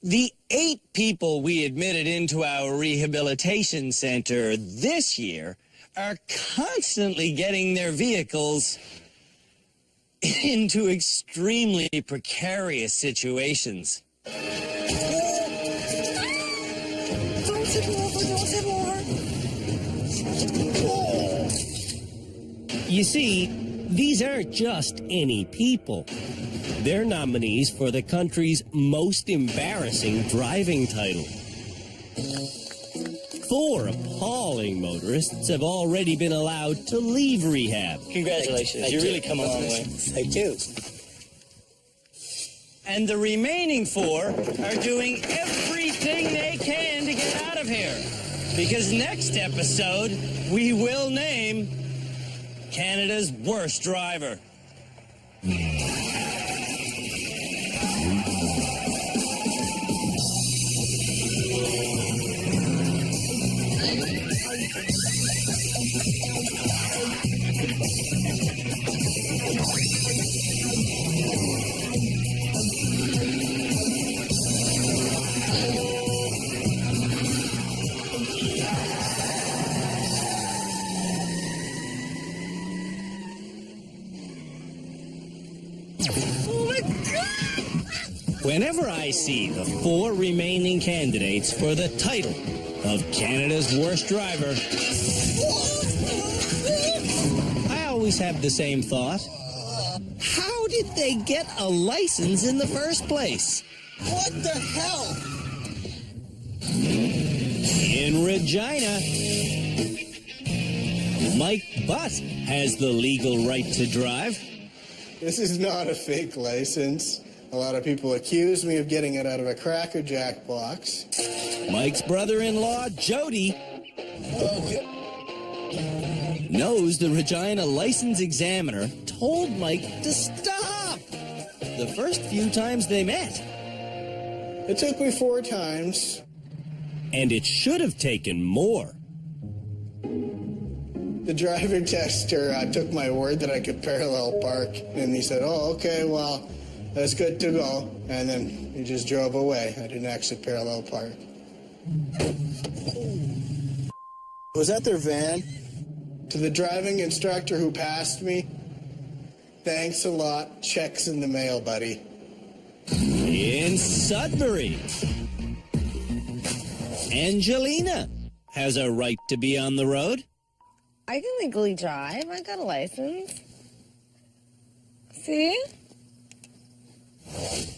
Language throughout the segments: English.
The 8 people we admitted into our rehabilitation center this year are constantly getting their vehicles into extremely precarious situations. Don't tip over, don't tip over. You see, these aren't just any people. They're nominees for the country's most embarrassing driving title. 4 appalling motorists have already been allowed to leave rehab. Congratulations, you really come a long way. Thank you. And the remaining 4 are doing everything they can to get out of here. Because next episode, we will name Canada's worst driver. Whenever I see the 4 remaining candidates for the title of Canada's worst driver, I always have the same thought. How did they get a license in the first place? What the hell? In Regina, Mike Butt has the legal right to drive. This is not a fake license. A lot of people accuse me of getting it out of a Cracker Jack box. Mike's brother-in-law, Jody, knows the Regina license examiner told Mike to stop the first few times they met. It took me 4 times. And it should have taken more. The driving tester took my word that I could parallel park, and he said, "Oh, okay, well, that's good to go." And then he just drove away. I didn't actually parallel park. Was that their van? To the driving instructor who passed me, thanks a lot. Check's in the mail, buddy. In Sudbury, Angelina has a right to be on the road. I can legally drive. I got a license. See?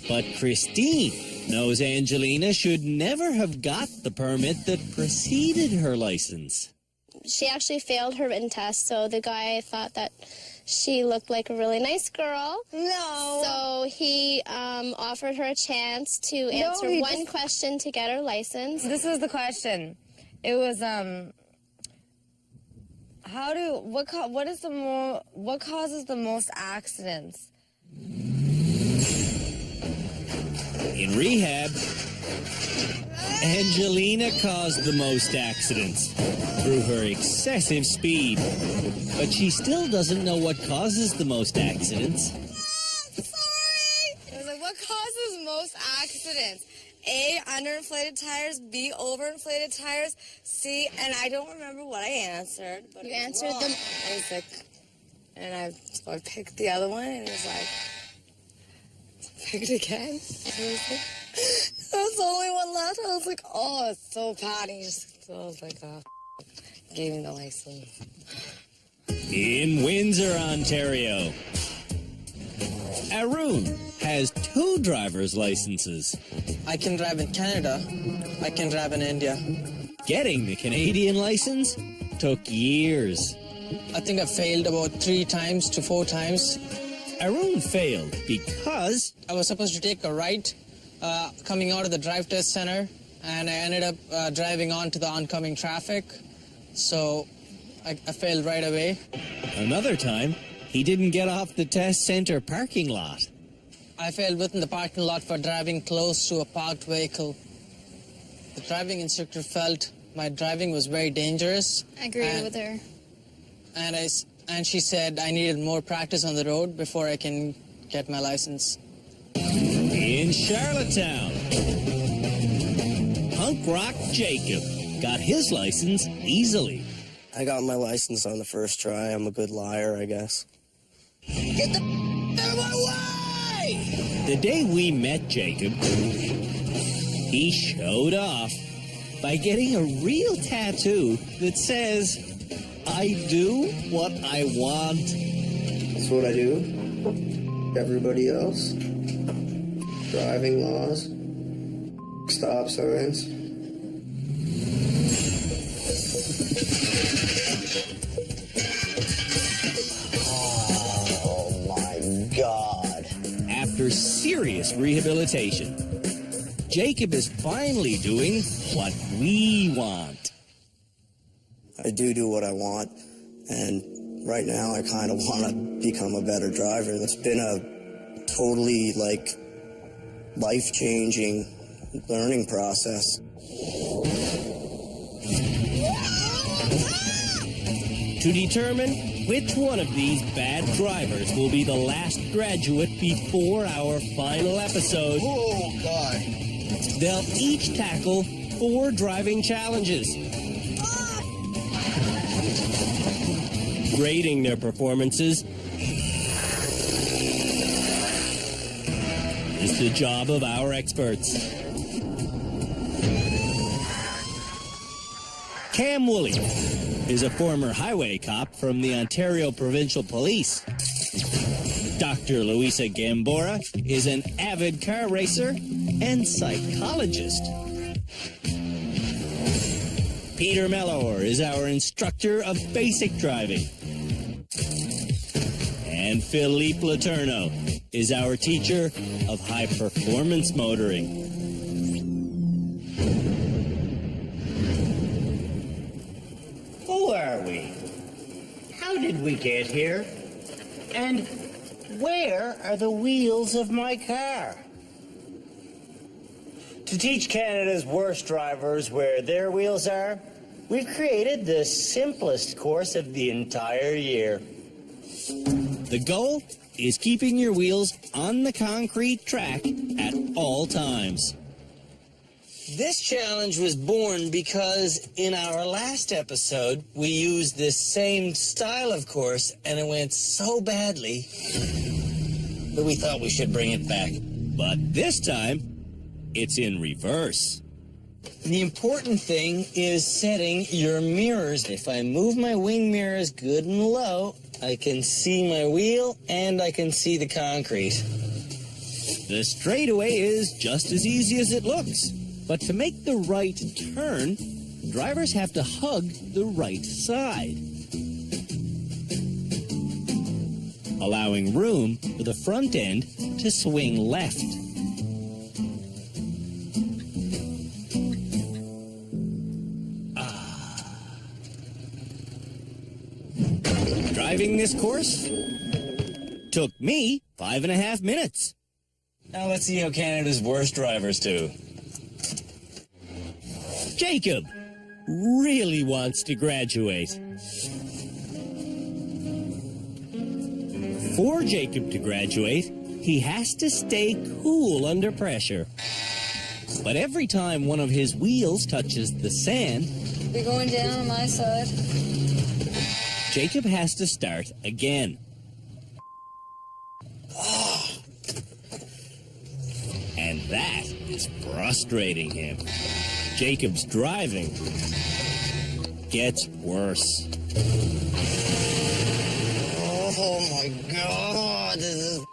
But Christine knows Angelina should never have got the permit that preceded her license. She actually failed her written test, so the guy thought that she looked like a really nice girl. No. So he offered her a chance to answer one question to get her license. This was the question. It was, what causes the most accidents? In rehab, Angelina caused the most accidents through her excessive speed. But she still doesn't know what causes the most accidents. Sorry! It was like, what causes most accidents? A, underinflated tires. B, overinflated tires. C, and I don't remember what I answered. But You answered them. I was like, and so I picked the other one, and it was like, picked again. There was only one left. I was like, oh, it's so bad. And I was like, oh, gave him the license. In Windsor, Ontario, Arun has 2 driver's licenses. I can drive in Canada. I can drive in India. Getting the Canadian license took years. I think I failed about 3 times to 4 times. Arun failed because I was supposed to take a right coming out of the drive test center, and I ended up driving onto the oncoming traffic. So I failed right away. Another time, he didn't get off the test center parking lot. I failed within the parking lot for driving close to a parked vehicle. The driving instructor felt my driving was very dangerous. I agree with her. And she said I needed more practice on the road before I can get my license. In Charlottetown, Croc Jacob got his license easily. I got my license on the first try. I'm a good liar, I guess. Get the out of my way! The day we met Jacob, he showed off by getting a real tattoo that says, "I do what I want." That's what I do. Everybody else. Driving laws. Stop signs. Oh my God. After serious rehabilitation, Jacob is finally doing what we want. I do what I want, and right now I kind of want to become a better driver. It's been a totally, life-changing learning process. To determine which one of these bad drivers will be the last graduate before our final episode, Oh, God. they'll each tackle 4 driving challenges. Grading their performances is the job of our experts. Cam Woolley is a former highway cop from the Ontario Provincial Police. Dr. Louisa Gambora is an avid car racer and psychologist. Peter Mellor is our instructor of basic driving. And Philippe Laterno is our teacher of high-performance motoring. Who are we? How did we get here? And where are the wheels of my car? To teach Canada's worst drivers where their wheels are, we've created the simplest course of the entire year. The goal is keeping your wheels on the concrete track at all times. This challenge was born because in our last episode, we used this same style of course, and it went so badly that we thought we should bring it back. But this time, it's in reverse. The important thing is setting your mirrors. If I move my wing mirrors good and low, I can see my wheel and I can see the concrete. The straightaway is just as easy as it looks. But to make the right turn, drivers have to hug the right side, allowing room for the front end to swing left. Driving this course took me 5.5 minutes. Now let's see how Canada's worst drivers do. Jacob really wants to graduate. For Jacob to graduate, he has to stay cool under pressure. But every time one of his wheels touches the sand, You're going down on my side. Jacob has to start again. And that is frustrating him. Jacob's driving gets worse. Oh my God, this is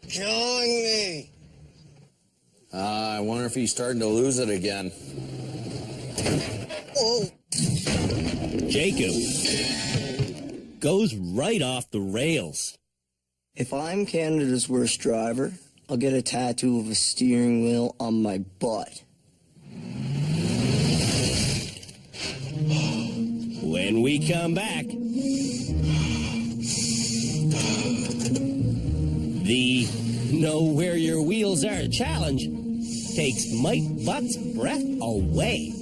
killing me. I wonder if he's starting to lose it again. Oh. Jacob goes right off the rails. If I'm Canada's worst driver, I'll get a tattoo of a steering wheel on my butt. When we come back, the Know Where Your Wheels Are challenge takes Mike Butt's breath away.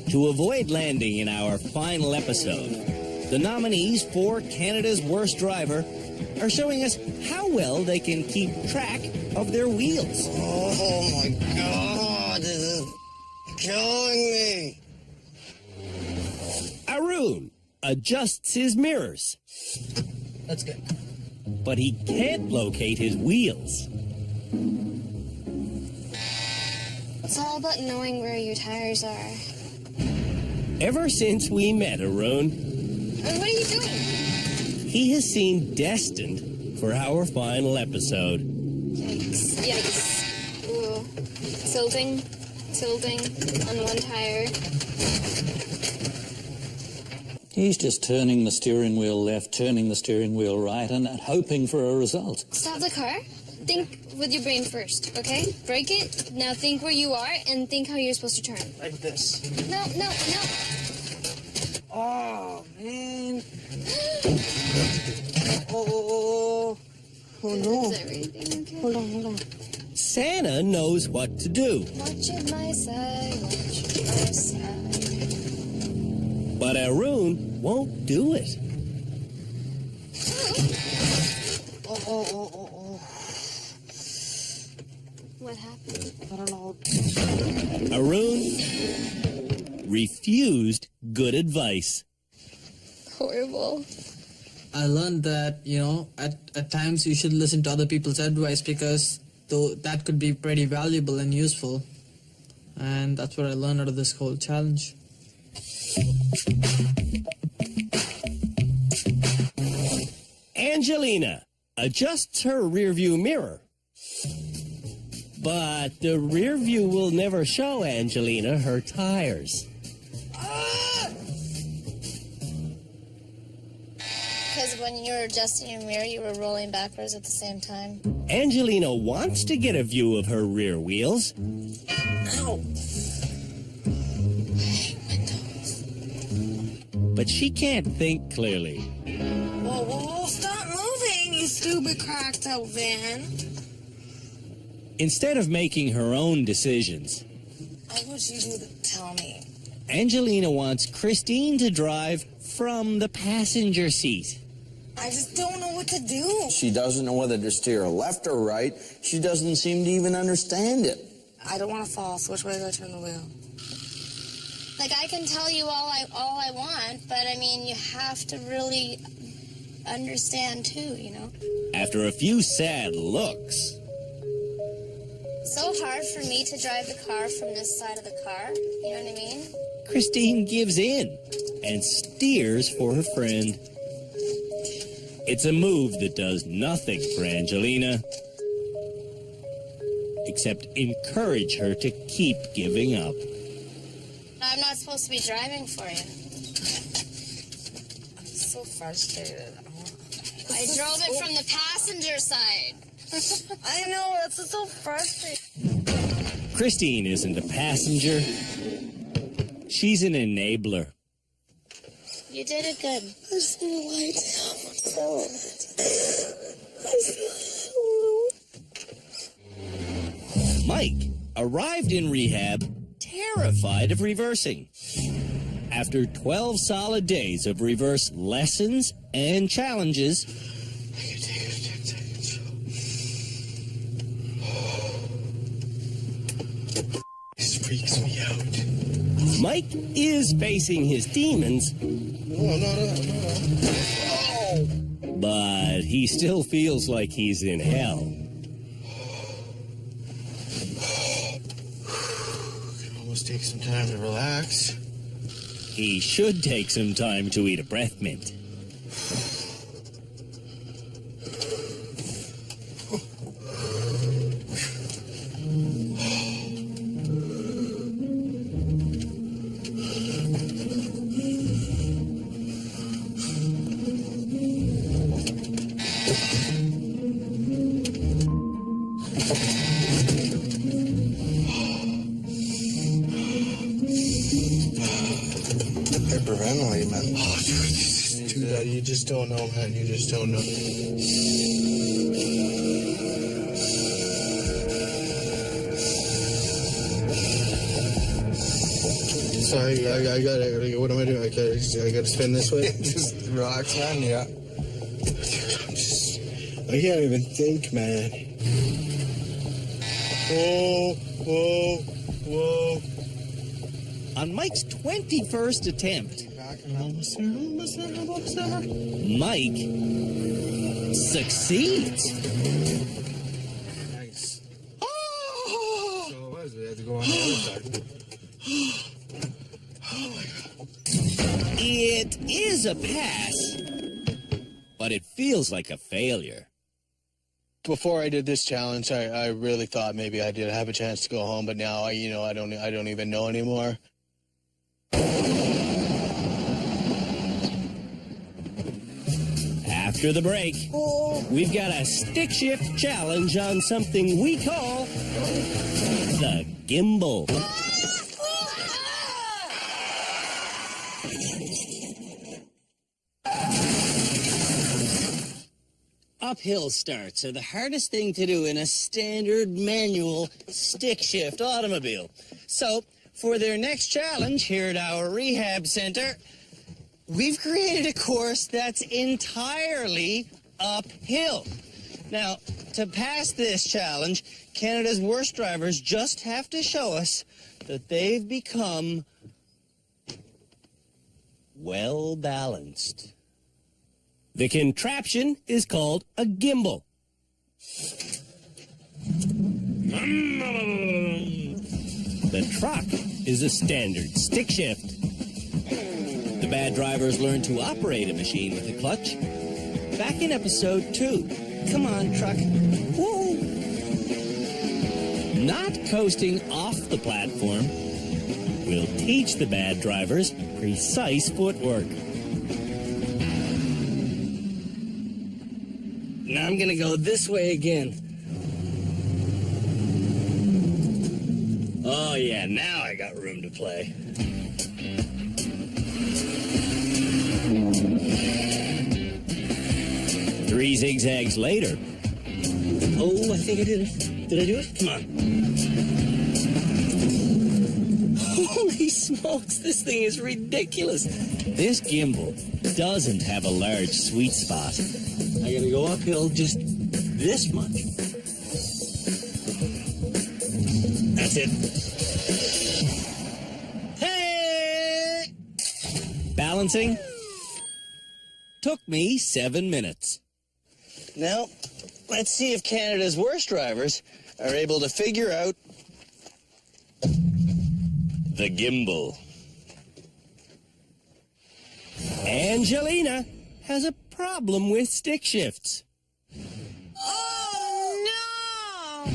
To avoid landing in our final episode, the nominees for Canada's Worst Driver are showing us how well they can keep track of their wheels. Oh my God, this is killing me. Arun adjusts his mirrors, That's good. but he can't locate his wheels. It's all about knowing where your tires are. Ever since we met Arun, What are you doing? he has seemed destined for our final episode. Yikes. Yikes. Ooh. Tilting on one tire. He's just turning the steering wheel left, turning the steering wheel right, and hoping for a result. Stop the car. Think with your brain first, okay? Break it. Now think where you are and think how you're supposed to turn. Like this. No. Oh, man. Oh no. Is everything okay? Hold on. Santa knows what to do, Watch it my side, watch it my side. but Arun won't do it. Oh. What happened? I don't know. Arun refused good advice. Horrible. I learned that, at times you should listen to other people's advice because that could be pretty valuable and useful. And that's what I learned out of this whole challenge. Angelina adjusts her rearview mirror. But the rear view will never show Angelina her tires. Because when you were adjusting your mirror, you were rolling backwards at the same time. Angelina wants to get a view of her rear wheels, Ow. but she can't think clearly. Whoa. Stop moving, you stupid cracked out van. Instead of making her own decisions, I wish you would tell me. Angelina wants Christine to drive from the passenger seat. I just don't know what to do. She doesn't know whether to steer left or right. She doesn't seem to even understand it. I don't want to fall, so which way do I turn the wheel? Like, I can tell you all I want, but I mean, you have to really understand too, After a few sad looks, So hard for me to drive the car from this side of the car, you know what I mean? Christine gives in and steers for her friend. It's a move that does nothing for Angelina, except encourage her to keep giving up. I'm not supposed to be driving for you. I'm so frustrated. I drove it from the passenger side. I know, that's just so frustrating. Christine isn't a passenger. She's an enabler. You did it good. I just want to lie down. Mike arrived in rehab terrified of reversing. After 12 solid days of reverse lessons and challenges, This freaks me out. Mike is facing his demons, No. but he still feels like he's in hell. Can almost take some time to relax. He should take some time to eat a breath mint. Hyperventilate, man. Oh, dude, this is too bad. You just don't know, man. You just don't know. sorry. I got it. What am I doing? I got to spin this way. Just rocks, man. Yeah. I can't even think, man. Whoa. On Mike's 21st attempt, Almost there. Mike succeeds. Nice. So it was. We had to go on the other side. It is a pass, but it feels like a failure. Before I did this challenge, I really thought maybe I did have a chance to go home, but now I don't even know anymore. After the break, we've got a stick shift challenge on something we call the gimbal. Uphill starts are the hardest thing to do in a standard manual stick shift automobile. So, for their next challenge here at our rehab center, we've created a course that's entirely uphill. Now, to pass this challenge, Canada's worst drivers just have to show us that they've become well balanced. The contraption is called a gimbal. The truck is a standard stick shift. The bad drivers learn to operate a machine with a clutch. Back in episode 2. Come on, truck. Woo! Not coasting off the platform will teach the bad drivers precise footwork. Now I'm gonna go this way again. Oh yeah, now I got room to play. Three zigzags later. Oh, I think I did it. Did I do it? Come on. Holy smokes, this thing is ridiculous. This gimbal doesn't have a large sweet spot. I gotta go uphill just this much. That's it. Hey! Balancing took me 7 minutes. Now, let's see if Canada's worst drivers are able to figure out the gimbal. Angelina has a problem with stick shifts. Oh, no!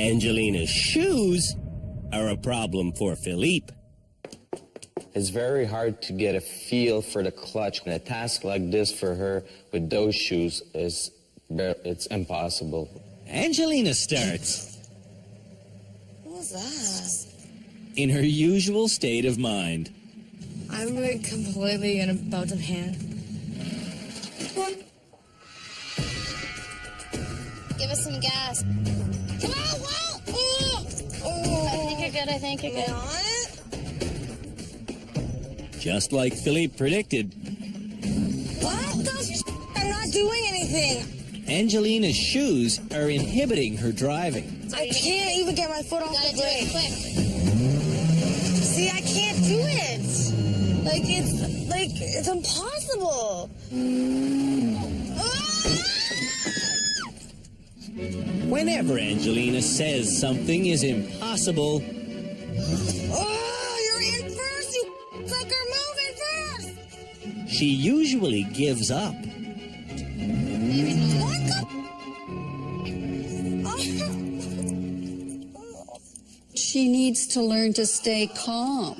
Angelina's shoes are a problem for Philippe. It's very hard to get a feel for the clutch. And a task like this for her with those shoes it's impossible. Angelina starts What was that? in her usual state of mind. I'm like completely in about to panic. Give us some gas. Whoa, whoa! I think you're good. I think you're good. Just like Philippe predicted, What? Those I'm not doing anything. Angelina's shoes are inhibiting her driving. I can't even get my foot off Gotta the do it brake. quick. See, I can't do it. It's impossible. Whenever Angelina says something is impossible, Oh, you're in first, you sucker. Move in first. she usually gives up. What the? She needs to learn to stay calm.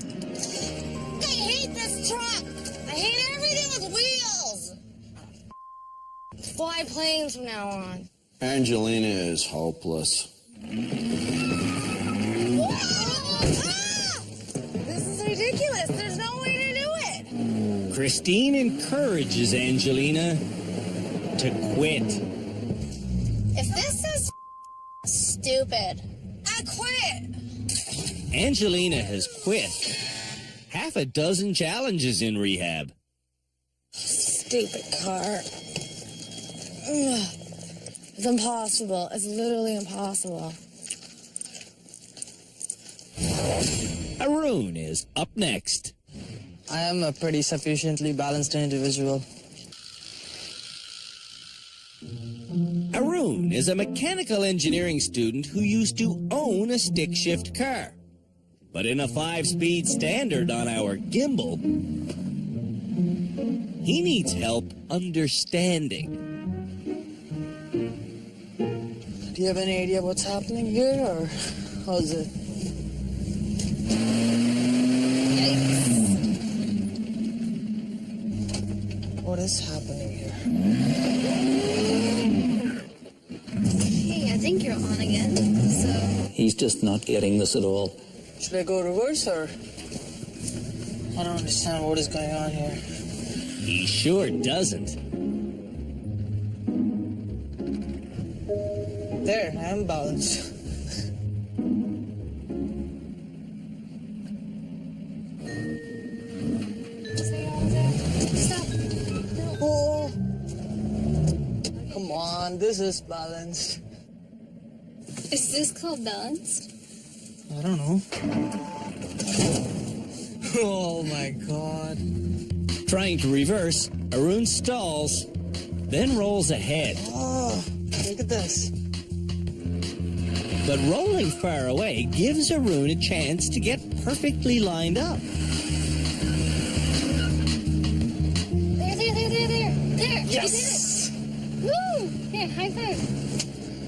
I hate this truck. I hate everything with wheels. Fly planes from now on. Angelina is hopeless. This is ridiculous. There's no way to do it. Christine encourages Angelina to quit. stupid. I quit. Angelina has quit half a dozen challenges in rehab. Stupid car. Ugh. It's impossible. It's literally impossible. Arun is up next. I am a pretty sufficiently balanced individual. Arun is a mechanical engineering student who used to own a stick-shift car. But in a 5-speed standard on our gimbal, he needs help understanding. Do you have any idea what's happening here, or how's it? What is happening here? Hey, I think you're on again, so... He's just not getting this at all. Should I go reverse, or? I don't understand what is going on here. He sure doesn't. There, I am balanced. Stop. Oh! Come on, this is balanced. Is this called balanced? I don't know. Oh my god. Trying to reverse, Arun stalls, then rolls ahead. Oh, look at this. But rolling far away gives Arun a chance to get perfectly lined up. There. Yes! You did it. Woo! Here, high five.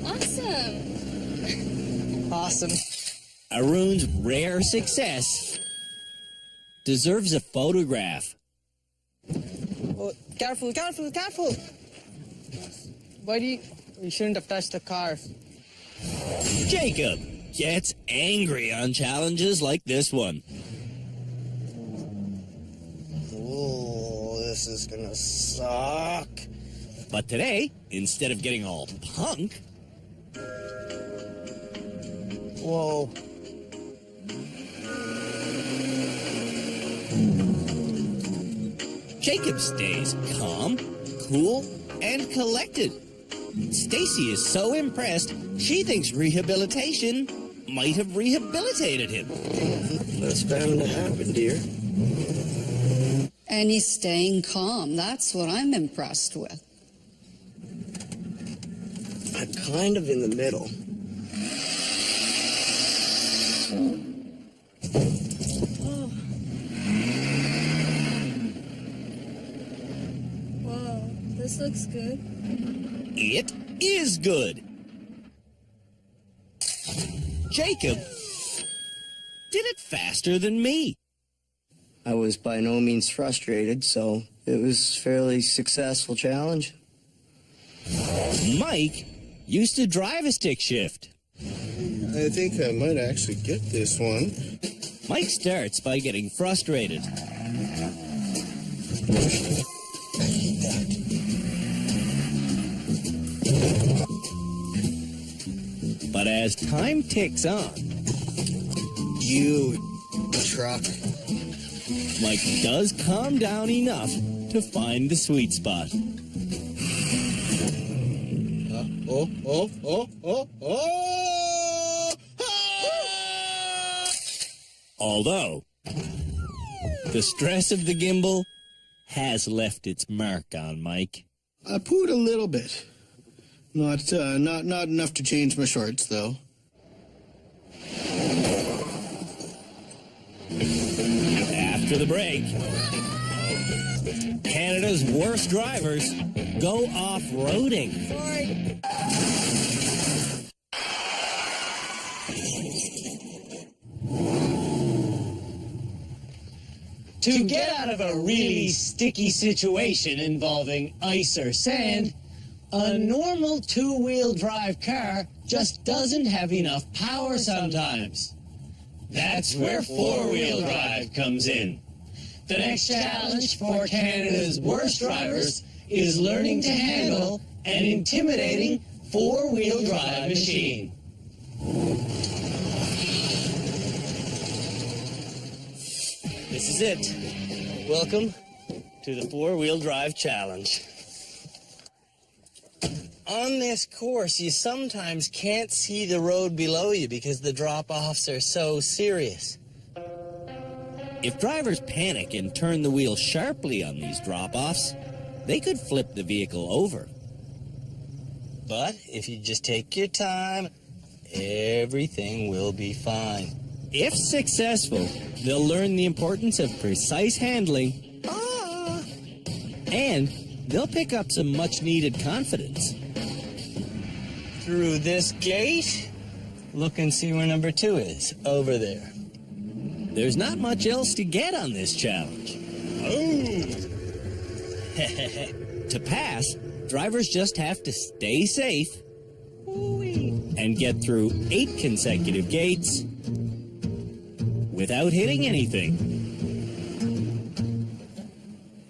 Awesome. Awesome. Arun's rare success deserves a photograph. Oh, careful. Why do you... You shouldn't have touched the car. Jacob gets angry on challenges like this one. Oh, this is gonna suck. But today, instead of getting all punk, Whoa. Jacob stays calm, cool, and collected. Stacy is so impressed, she thinks rehabilitation might have rehabilitated him. That's bound to happen, dear. And he's staying calm. That's what I'm impressed with. I'm kind of in the middle. Whoa, this looks good. It is good. Jacob did it faster than me. I was by no means frustrated, so it was a fairly successful challenge. Mike used to drive a stick shift. I think I might actually get this one. Mike starts by getting frustrated. But as time ticks on, You truck. Mike does calm down enough to find the sweet spot. Although, the stress of the gimbal has left its mark on Mike. I pooed a little bit. Not enough to change my shorts, though. After the break, Canada's worst drivers go off-roading. To get out of a really sticky situation involving ice or sand, a normal two-wheel drive car just doesn't have enough power sometimes. That's where four-wheel drive comes in. The next challenge for Canada's worst drivers is learning to handle an intimidating four-wheel drive machine. This is it. Welcome to the four-wheel drive challenge. On this course, you sometimes can't see the road below you because the drop-offs are so serious. If drivers panic and turn the wheel sharply on these drop-offs, they could flip the vehicle over. But if you just take your time, everything will be fine. If successful, they'll learn the importance of precise handling, and they'll pick up some much-needed confidence. Through this gate, look and see where number 2 is, over there. There's not much else to get on this challenge. To pass, drivers just have to stay safe and get through 8 consecutive gates without hitting anything.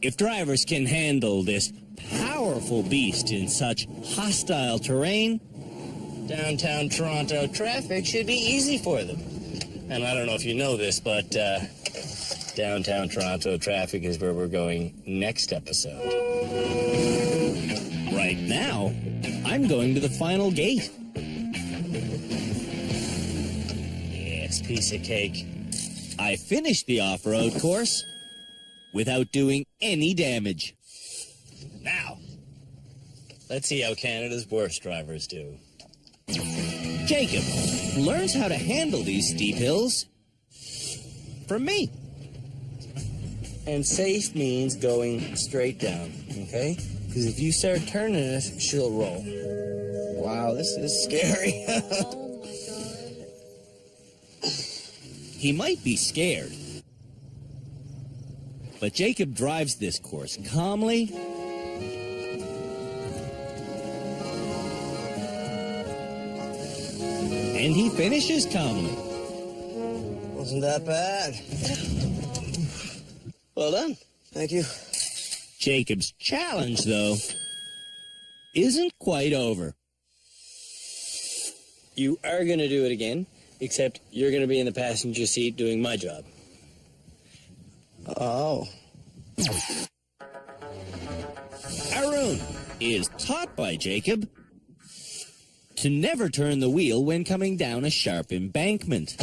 If drivers can handle this powerful beast in such hostile terrain, Downtown Toronto traffic should be easy for them. And I don't know if you know this, but downtown Toronto traffic is where we're going next episode. right now, I'm going to the final gate. Yes, piece of cake. I finished the off-road course without doing any damage. Now, let's see how Canada's worst drivers do. Jacob learns how to handle these steep hills from me. And safe means going straight down, okay? Because if you start turning it, she'll roll. Wow, this is scary. He might be scared, but Jacob drives this course calmly and he finishes calmly. Wasn't that bad. Well done. Thank you. Jacob's challenge, though, isn't quite over. You are going to do it again, except you're going to be in the passenger seat doing my job. Oh. Arun is taught by Jacob to never turn the wheel when coming down a sharp embankment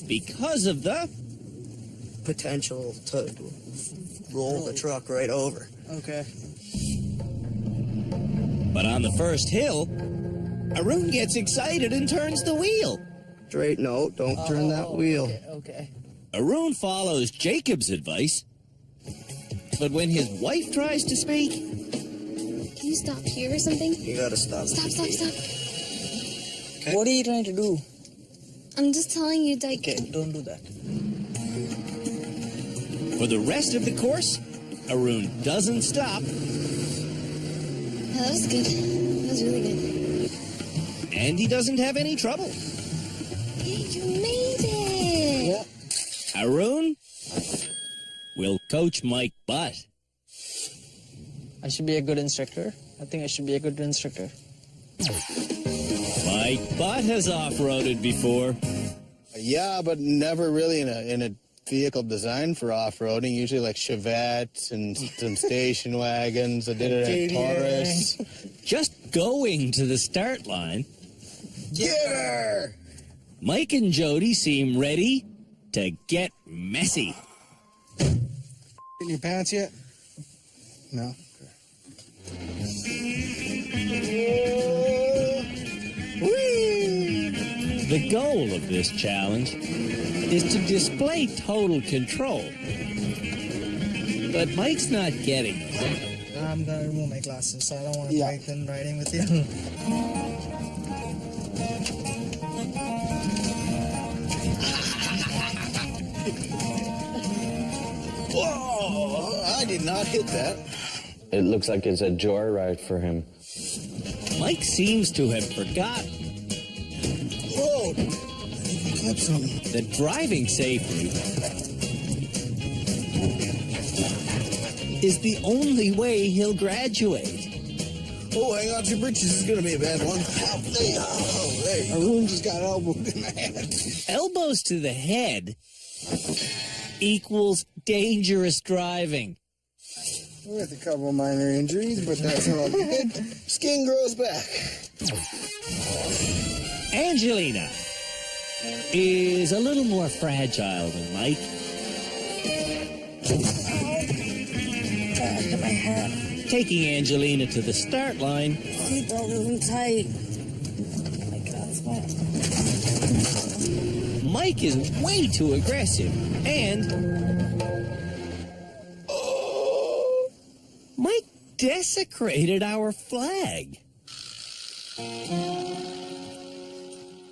because of the Potential to roll the truck right over. Okay. But on the first hill, Arun gets excited and turns the wheel. Straight note, don't turn that wheel. Okay. Arun follows Jacob's advice, but when his wife tries to speak, Can you stop here or something? You gotta stop. Stop, stop, stop. What are you trying to do? I'm just telling you, like, Okay, don't do that. for the rest of the course, Arun doesn't stop, that was good. That was really good. and he doesn't have any trouble. You made it. Yeah. Arun will coach Mike Butt. I should be a good instructor. I think I should be a good instructor. Mike Butt has off-roaded before. Yeah, but never really in a vehicle designed for off-roading. Usually like Chevettes and some station wagons. I did it at Taurus. Just going to the start line, Get her! Mike and Jody seem ready to get messy. In your pants yet? No. The goal of this challenge is to display total control. But Mike's not getting it. I'm gonna remove my glasses, so I don't want to break in riding with you. Whoa! I did not hit that. It looks like it's a joyride for him. Mike seems to have forgotten Whoa! Clip something. that driving safely is the only way he'll graduate. Oh, hang on to your britches. This is going to be a bad one. Hey, Arun just got elbowed in the head. Elbows to the head equals dangerous driving. With a couple minor injuries, but that's all good. Skin grows back. Angelina is a little more fragile than Mike. Hit my head. Taking Angelina to the start line, Seat belt isn't tight. Oh my God, it's wet. Mike is way too aggressive, and Mike desecrated our flag.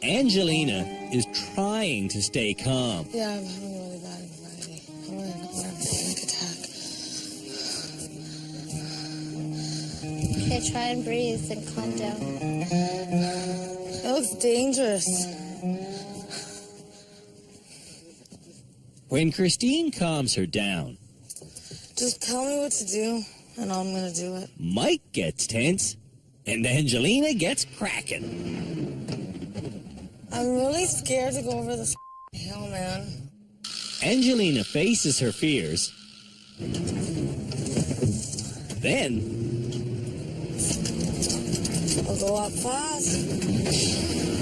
Angelina is trying to stay calm. Yeah, I'm having really bad anxiety. I'm gonna have a panic attack. Okay, try and breathe and calm down. That looks dangerous. When Christine calms her down, Just tell me what to do, and I'm gonna do it. Mike gets tense, and Angelina gets cracking. I'm really scared to go over this hill, man. Angelina faces her fears. Then, I'll go up fast.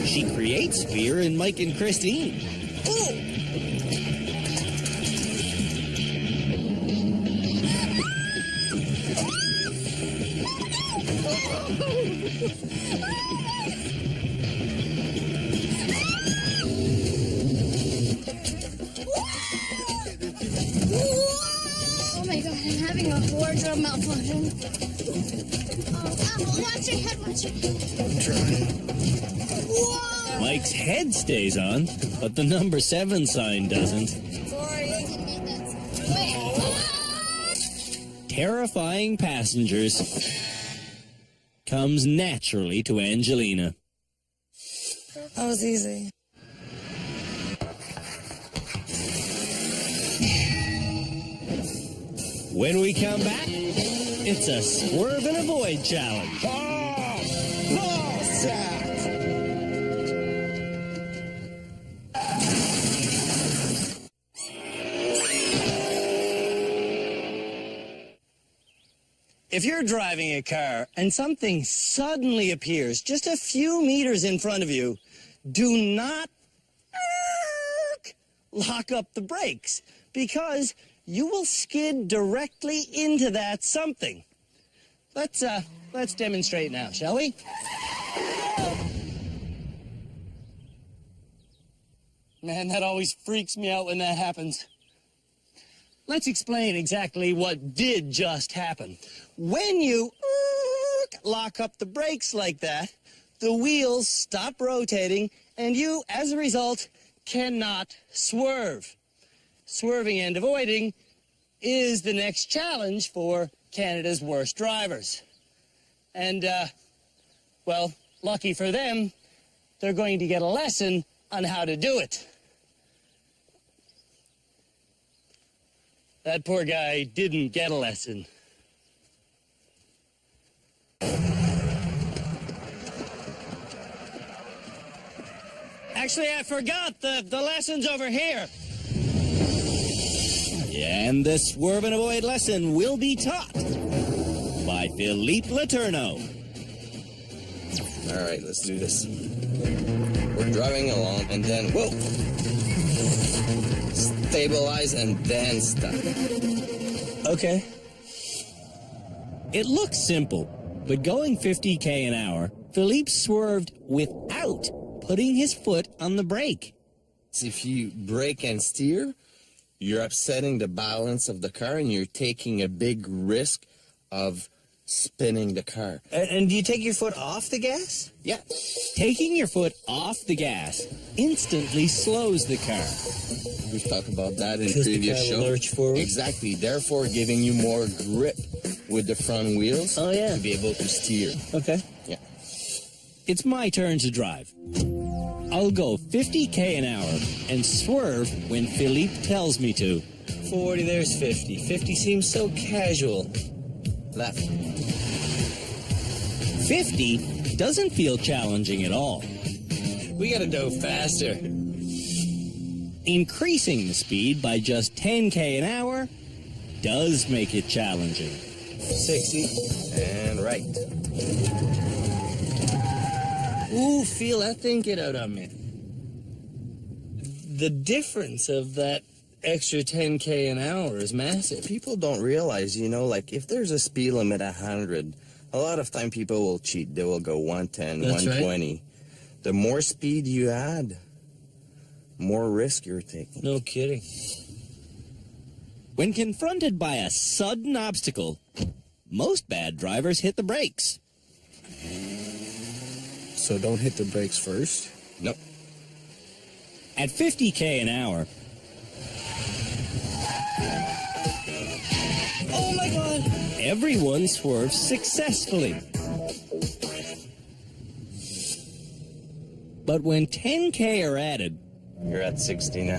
she creates fear in Mike and Christine. Ooh. Oh my God, I'm having a wardrobe malfunction. Oh, watch your head, watch your head. Whoa! Mike's head stays on, but the number 7 sign doesn't. Sorry. Terrifying passengers comes naturally to Angelina. That was easy. When we come back, it's a swerve and avoid challenge. If you're driving a car and something suddenly appears just a few meters in front of you, do not lock up the brakes, because you will skid directly into that something. Let's demonstrate now, shall we? Man, that always freaks me out when that happens. Let's explain exactly what did just happen. When you lock up the brakes like that, the wheels stop rotating, and you, as a result, cannot swerve. Swerving and avoiding is the next challenge for Canada's worst drivers. And, well, lucky for them, they're going to get a lesson on how to do it. That poor guy didn't get a lesson. Actually, I forgot the lesson's over here. And the swerve and avoid lesson will be taught by Philippe Letourneau. All right, let's do this. We're driving along, and then, whoa! Stabilize and then stop. Okay. It looks simple, but going 50 an hour, Philippe swerved without putting his foot on the brake. If you brake and steer, you're upsetting the balance of the car, and you're taking a big risk of spinning the car. And do you take your foot off the gas? Yeah. Taking your foot off the gas instantly slows the car. We've talked about that in Because the previous car will shows. lurch forward? Exactly. Therefore, giving you more grip with the front wheels Oh, yeah. to be able to steer. Okay. Yeah. It's my turn to drive. I'll go 50 an hour and swerve when Philippe tells me to. 40, there's 50. 50 seems so casual. Left. 50 doesn't feel challenging at all. We gotta go faster. Increasing the speed by just 10k an hour does make it challenging. 60 and right. Ooh, feel that thing get out on me. The difference of that extra 10k an hour is massive. People don't realize, you know, like if there's a speed limit 100, a lot of time people will cheat. They will go 110, That's 120. right. The more speed you add, more risk you're taking. No kidding. When confronted by a sudden obstacle, most bad drivers hit the brakes. So don't hit the brakes first? Nope. At 50k an hour, Oh my God. everyone swerves successfully. But when 10k are added, You're at 60 now.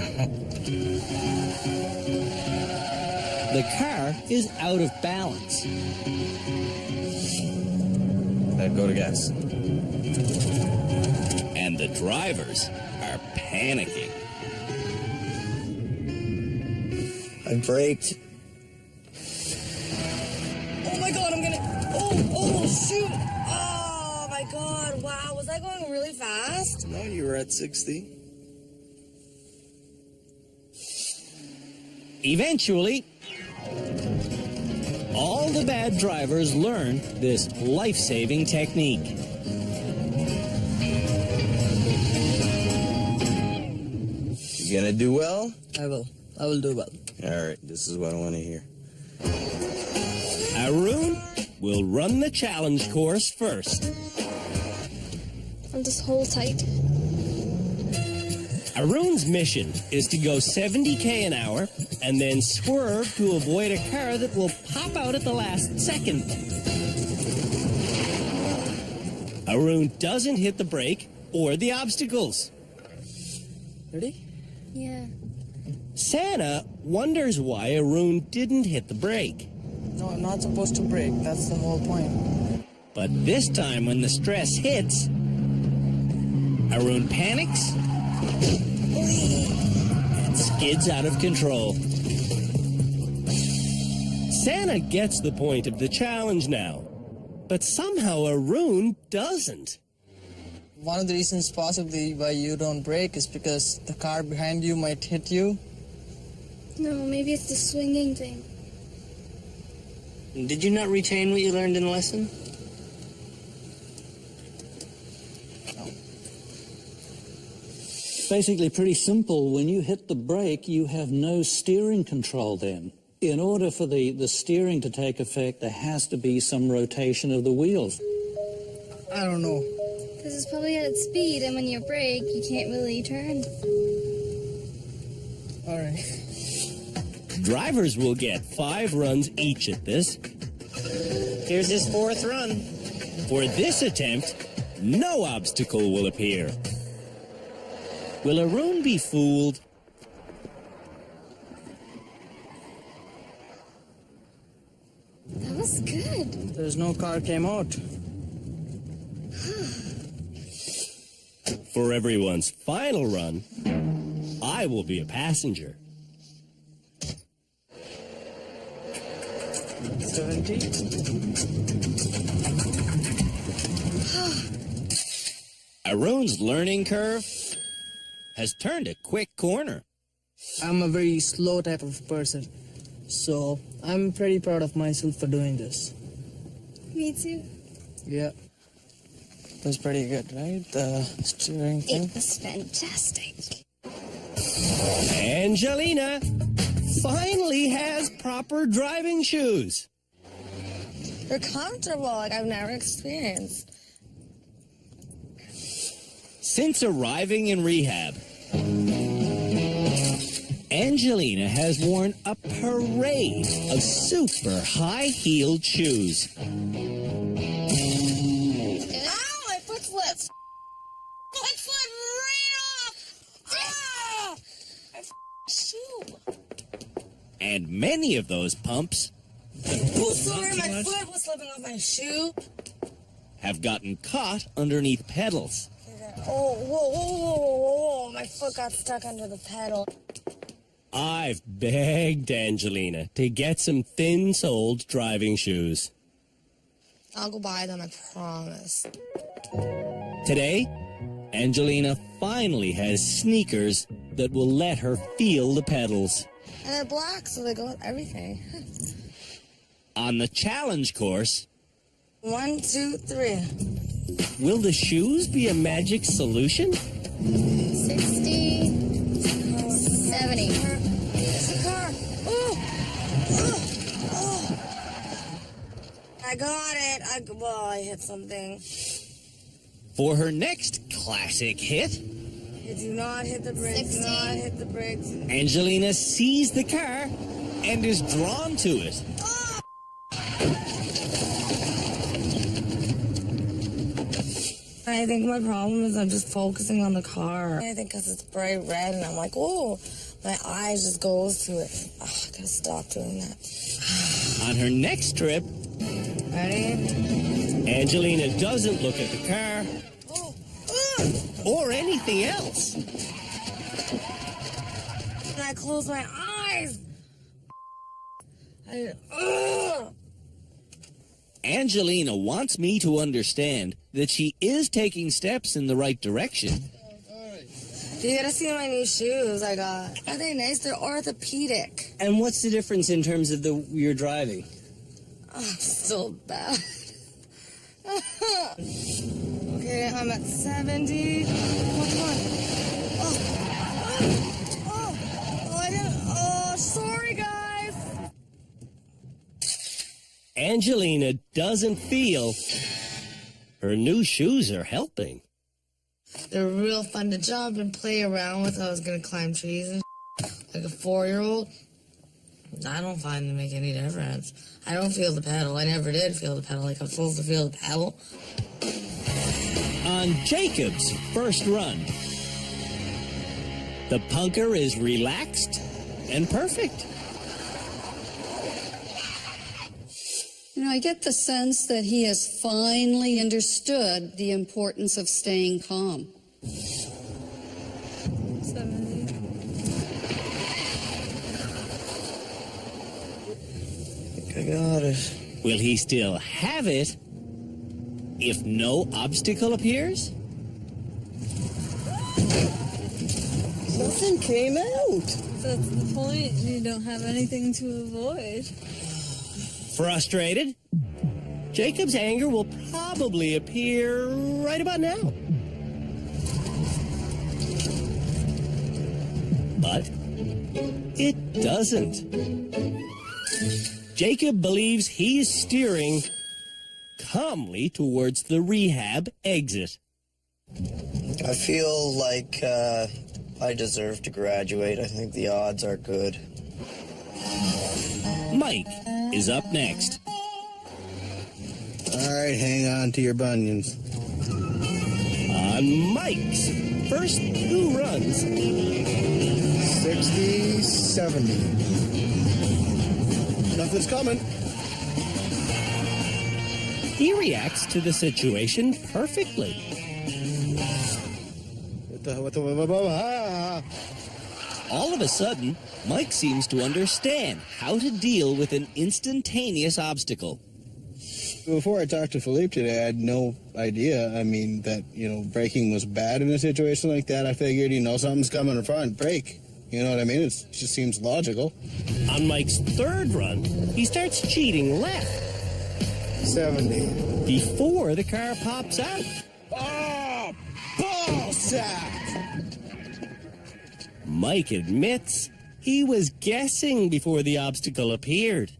the car is out of balance. Go to gas. And the drivers are panicking. I braked. Oh my God, I'm gonna. Oh, shoot. Oh my God. Wow, was I going really fast? No, you were at 60. Eventually, all the bad drivers learn this life-saving technique. You gonna do well? I will do well. All right, this is what I want to hear. Arun will run the challenge course first. And just hold tight. Arun's mission is to go 70k an hour and then swerve to avoid a car that will pop out at the last second. Arun doesn't hit the brake or the obstacles. Ready? Yeah. Santa wonders why Arun didn't hit the brake. No, I'm not supposed to brake. That's the whole point. But this time when the stress hits, Arun panics and skids out of control. Santa gets the point of the challenge now, but somehow Arun doesn't. One of the reasons possibly why you don't brake is because the car behind you might hit you. No, maybe it's the swinging thing. Did you not retain what you learned in the lesson? Basically pretty simple. When you hit the brake, you have no steering control then. In order for the steering to take effect, there has to be some rotation of the wheels. I don't know. Because it's probably at its speed, and when you brake, you can't really turn. All right. Drivers will get 5 runs each at this. Here's his 4th run. For this attempt, no obstacle will appear. Will Arun be fooled? That was good. There's no car came out. For everyone's final run, I will be a passenger. 70. Arun's learning curve has turned a quick corner. I'm a very slow type of person, so I'm pretty proud of myself for doing this. Me too. Yeah. It was pretty good, right? The steering thing. It was fantastic. Angelina finally has proper driving shoes. They're comfortable, like I've never experienced. Since arriving in rehab, Angelina has worn a parade of super high-heeled shoes. Ow, my foot slipped. Foot slipped right off. Ah! My shoe. And many of those pumps Sorry, my foot was slipping off my shoe. have gotten caught underneath pedals. Oh, whoa, whoa, whoa, whoa, whoa. My foot foot got stuck under the pedal. I've begged Angelina to get some thin-soled driving shoes. I'll go buy them, I promise. Today, Angelina finally has sneakers that will let her feel the pedals. And they're black, so they go with everything. On the challenge course, 1, 2, 3. will the shoes be a magic solution? 60, 70. There's the car. Oh! I got it. I hit something. For her next classic hit, You do not hit the brakes. 60. Do not hit the brakes. Angelina sees the car and is drawn to it. I think my problem is I'm just focusing on the car. I think because it's bright red and I'm like, oh, my eyes just goes to it. Oh, I gotta stop doing that. On her next trip, Ready? Angelina doesn't look at the car or anything else. And I close my eyes. Angelina wants me to understand that she is taking steps in the right direction. You gotta see my new shoes I got. Are they nice? They're orthopedic. And what's the difference in terms of your driving? Oh, I'm so bad. Okay, I'm at 70. Come on. I didn't. Oh, sorry, guys. Angelina doesn't feel her new shoes are helping. They're real fun to jump and play around with. I was gonna climb trees and like a 4-year-old. I don't find them make any difference. I don't feel the pedal. I never did feel the pedal like I'm supposed to feel the pedal. On Jacob's first run, the punker is relaxed and perfect. You know, I get the sense that he has finally understood the importance of staying calm. 70. I got it. Will he still have it if no obstacle appears? Nothing came out. That's the point. You don't have anything to avoid. Frustrated? Jacob's anger will probably appear right about now. But it doesn't. Jacob believes he is steering calmly towards the rehab exit. I feel like I deserve to graduate. I think the odds are good. Mike is up next. All right, hang on to your bunions. On Mike's first 2 runs, 60, 70. Nothing's coming. He reacts to the situation perfectly. All of a sudden, Mike seems to understand how to deal with an instantaneous obstacle. Before I talked to Philippe today, I had no idea. I mean, that, braking was bad in a situation like that. I figured, something's coming in front, brake. You know what I mean? It just seems logical. On Mike's 3rd run, he starts cheating left 70. before the car pops out. Oh, ball sack! Mike admits he was guessing before the obstacle appeared.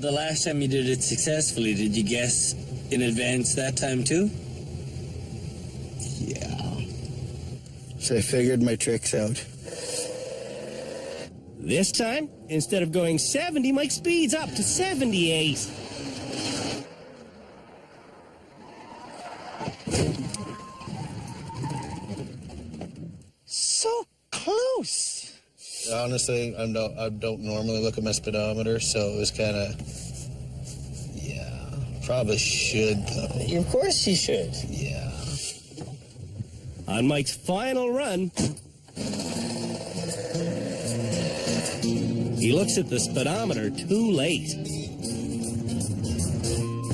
The last time you did it successfully, did you guess in advance that time too? Yeah. So I figured my tricks out. This time, instead of going 70, Mike speeds up to 78. So close. Honestly, I don't normally look at my speedometer, so it was kind of, probably should, though. Of course you should. Yeah. On Mike's final run, he looks at the speedometer too late.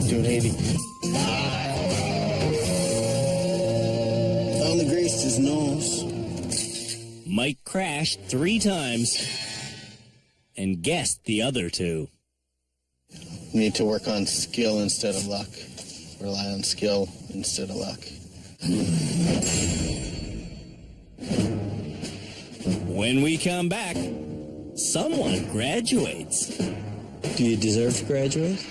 280. Only greased his nose. Mike crashed 3 times and guessed the other 2. Need to work on skill instead of luck. Rely on skill instead of luck. When we come back, someone graduates. Do you deserve to graduate?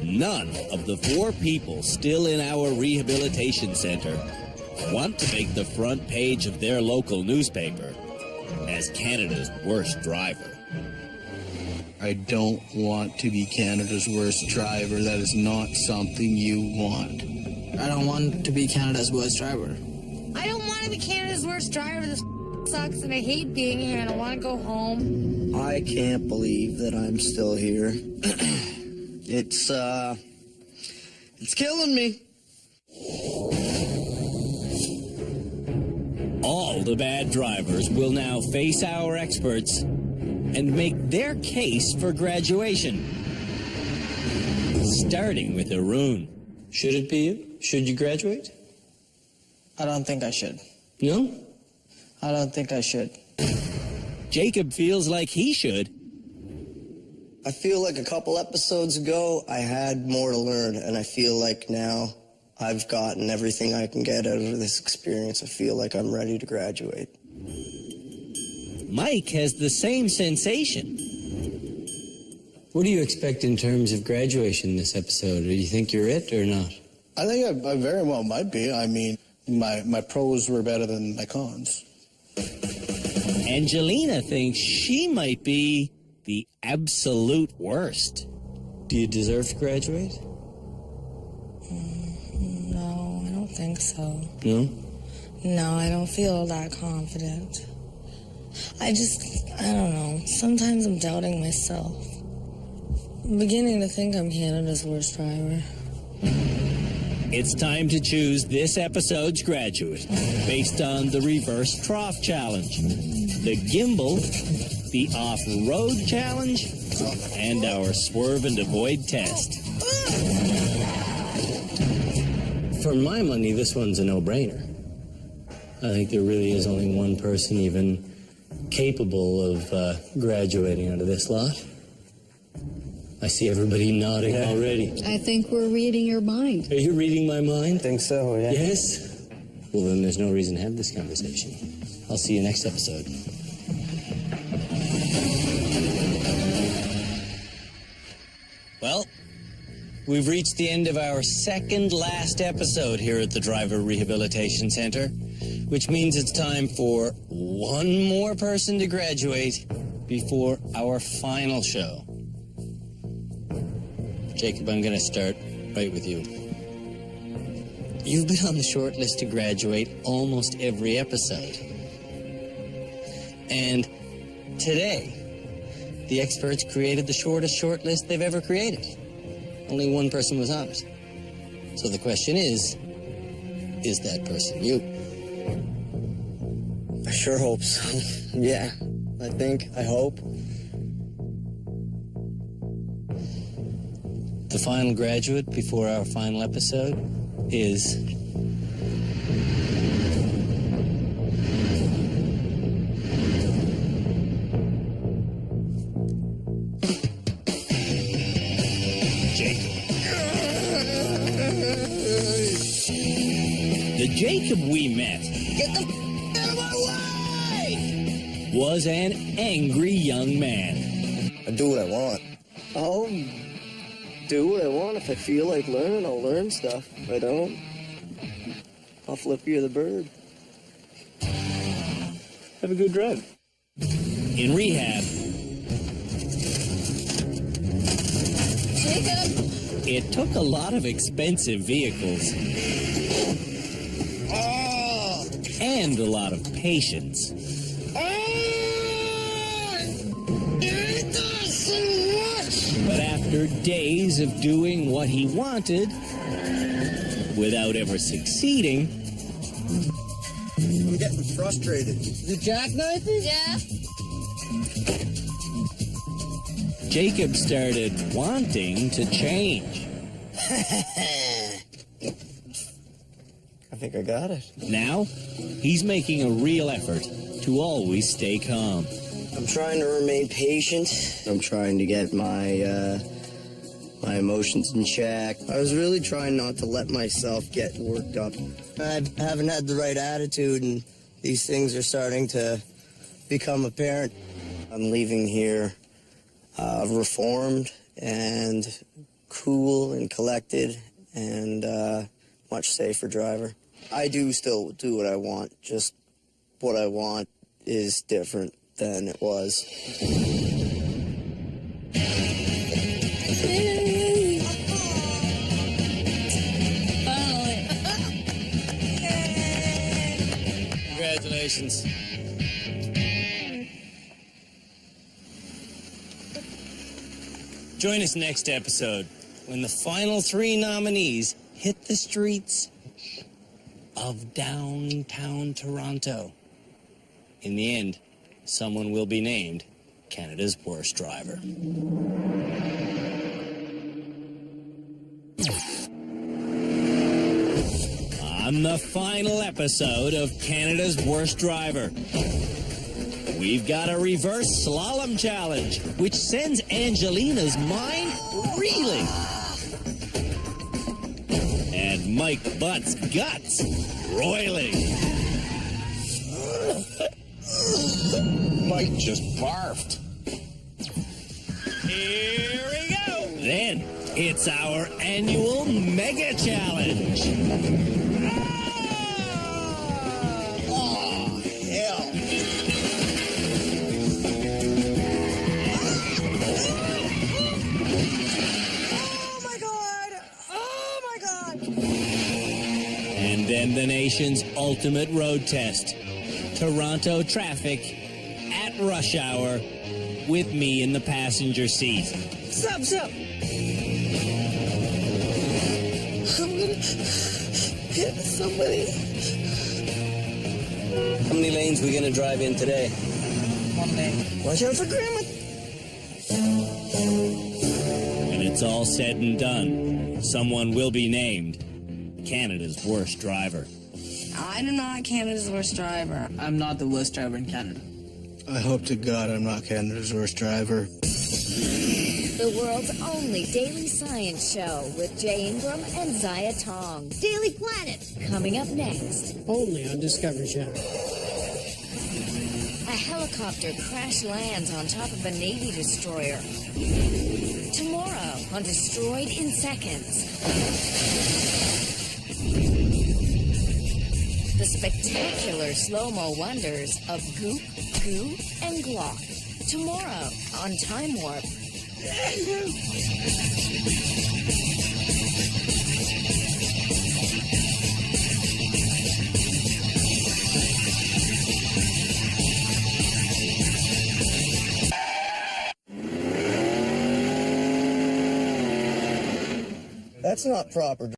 None of the 4 people still in our rehabilitation center want to make the front page of their local newspaper as Canada's worst driver. I don't want to be Canada's worst driver. That is not something you want. I don't want to be Canada's worst driver. I don't want to be Canada's worst driver. This sucks and I hate being here and I want to go home. I can't believe that I'm still here. It's killing me. All the bad drivers will now face our experts and make their case for graduation. Starting with Arun. Should it be you? Should you graduate? I don't think I should. No? I don't think I should. Jacob feels like he should. I feel like a couple episodes ago, I had more to learn, and I feel like now I've gotten everything I can get out of this experience. I feel like I'm ready to graduate. Mike has the same sensation. What do you expect in terms of graduation this episode? Do you think you're it or not? I think I very well might be. I mean, my pros were better than my cons. Angelina thinks she might be the absolute worst. Do you deserve to graduate? No, I don't think so. No? No, I don't feel that confident. I don't know. Sometimes I'm doubting myself. I'm beginning to think I'm Canada's worst driver. It's time to choose this episode's graduate based on the reverse trough challenge, the gimbal, the off-road challenge, and our swerve and avoid test. For my money, this one's a no-brainer. I think there really is only one person even capable of graduating out of this lot. I see everybody nodding already. I think we're reading your mind. Are you reading my mind? I think so, yeah. Yes? Well, then there's no reason to have this conversation. I'll see you next episode. Well, we've reached the end of our second last episode here at the Driver Rehabilitation Center, which means it's time for one more person to graduate before our final show. Jacob, I'm going to start right with you. You've been on the short list to graduate almost every episode. And today, the experts created the shortest short list they've ever created. Only one person was on it. So the question is that person you? I sure hope so. Yeah, I hope. The final graduate before our final episode is Jacob. The Jacob we met Get the out of my way! was an angry young man. I do what I want. I'll do what I want. If I feel like learning, I'll learn stuff. If I don't, I'll flip you the bird. Have a good drive. In rehab, Jacob! it took a lot of expensive vehicles and a lot of patience. But after days of doing what he wanted, without ever succeeding, I'm getting frustrated. the jackknife it? Yeah? Jacob started wanting to change. I think I got it. Now, he's making a real effort to always stay calm. I'm trying to remain patient. I'm trying to get my emotions in check. I was really trying not to let myself get worked up. I haven't had the right attitude, and these things are starting to become apparent. I'm leaving here reformed and cool and collected and much safer driver. I do still do what I want, just what I want is different than it was. Congratulations. Join us next episode when the final 3 nominees hit the streets of downtown Toronto. In the end, someone will be named Canada's worst driver. On the final episode of Canada's Worst Driver, we've got a reverse slalom challenge, which sends Angelina's mind reeling. And Mike Butt's guts roiling. Mike just barfed. Here we go. Then it's our annual mega challenge. Oh, hell. Oh my God! Oh my God! And then the nation's ultimate road test. Toronto traffic at rush hour with me in the passenger seat. Stop! I'm gonna hit somebody. How many lanes are we going to drive in today? 1 lane. Watch out for Grandma. When it's all said and done, someone will be named Canada's worst driver. I'm not Canada's worst driver. I'm not the worst driver in Canada. I hope to God I'm not Canada's worst driver. The world's only daily science show with Jay Ingram and Zaya Tong. Daily Planet, coming up next. Only on Discovery Channel. A helicopter crash lands on top of a Navy destroyer. Tomorrow on Destroyed in Seconds. The spectacular slow-mo wonders of Goop, Goo, and Glock. Tomorrow on Time Warp. That's not proper.